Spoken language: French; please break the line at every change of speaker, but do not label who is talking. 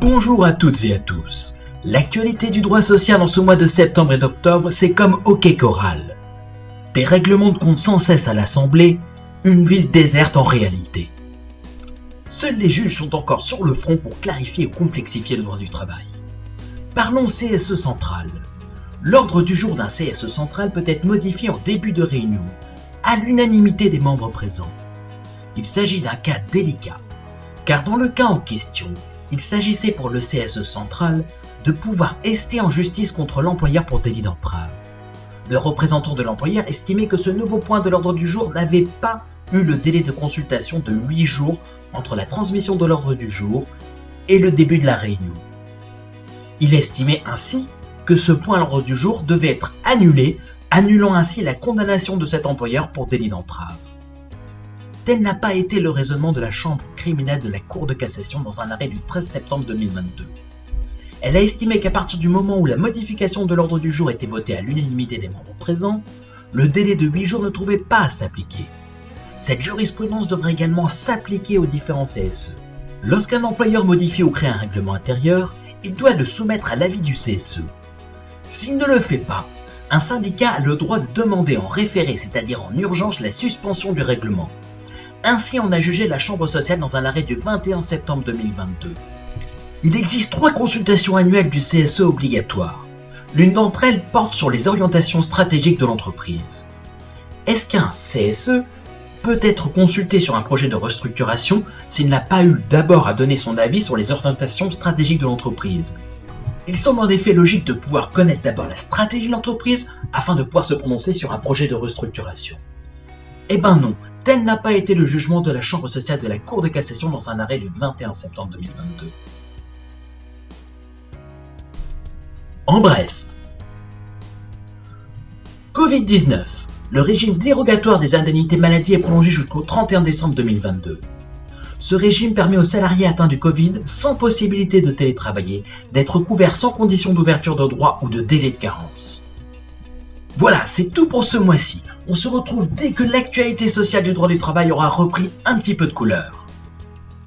Bonjour à toutes et à tous. L'actualité du droit social en ce mois de septembre et d'octobre, c'est comme hockey choral. Des règlements de compte sans cesse à l'Assemblée, une ville déserte en réalité. Seuls les juges sont encore sur le front pour clarifier ou complexifier le droit du travail. Parlons CSE central. L'ordre du jour d'un CSE central peut être modifié en début de réunion, à l'unanimité des membres présents. Il s'agit d'un cas délicat, car dans le cas en question, il s'agissait pour le CSE central de pouvoir ester en justice contre l'employeur pour délit d'entrave. Le représentant de l'employeur estimait que ce nouveau point de l'ordre du jour n'avait pas eu le délai de consultation de 8 jours entre la transmission de l'ordre du jour et le début de la réunion. Il estimait ainsi que ce point à l'ordre du jour devait être annulé, annulant ainsi la condamnation de cet employeur pour délit d'entrave. Tel n'a pas été le raisonnement de la Chambre criminelle de la Cour de cassation dans un arrêt du 13 septembre 2022. Elle a estimé qu'à partir du moment où la modification de l'ordre du jour était votée à l'unanimité des membres présents, le délai de 8 jours ne trouvait pas à s'appliquer. Cette jurisprudence devrait également s'appliquer aux différents CSE. Lorsqu'un employeur modifie ou crée un règlement intérieur, il doit le soumettre à l'avis du CSE. S'il ne le fait pas, un syndicat a le droit de demander en référé, c'est-à-dire en urgence, la suspension du règlement. Ainsi en a jugé la Chambre sociale dans un arrêt du 21 septembre 2022. Il existe 3 consultations annuelles du CSE obligatoires. L'une d'entre elles porte sur les orientations stratégiques de l'entreprise. Est-ce qu'un CSE peut être consulté sur un projet de restructuration s'il n'a pas eu d'abord à donner son avis sur les orientations stratégiques de l'entreprise ? Il semble en effet logique de pouvoir connaître d'abord la stratégie de l'entreprise afin de pouvoir se prononcer sur un projet de restructuration. Eh ben non, tel n'a pas été le jugement de la Chambre sociale de la Cour de cassation dans un arrêt du 21 septembre 2022. En bref, Covid-19. Le régime dérogatoire des indemnités maladie est prolongé jusqu'au 31 décembre 2022. Ce régime permet aux salariés atteints du Covid, sans possibilité de télétravailler, d'être couverts sans condition d'ouverture de droit ou de délai de carence. Voilà, c'est tout pour ce mois-ci. On se retrouve dès que l'actualité sociale du droit du travail aura repris un petit peu de couleur.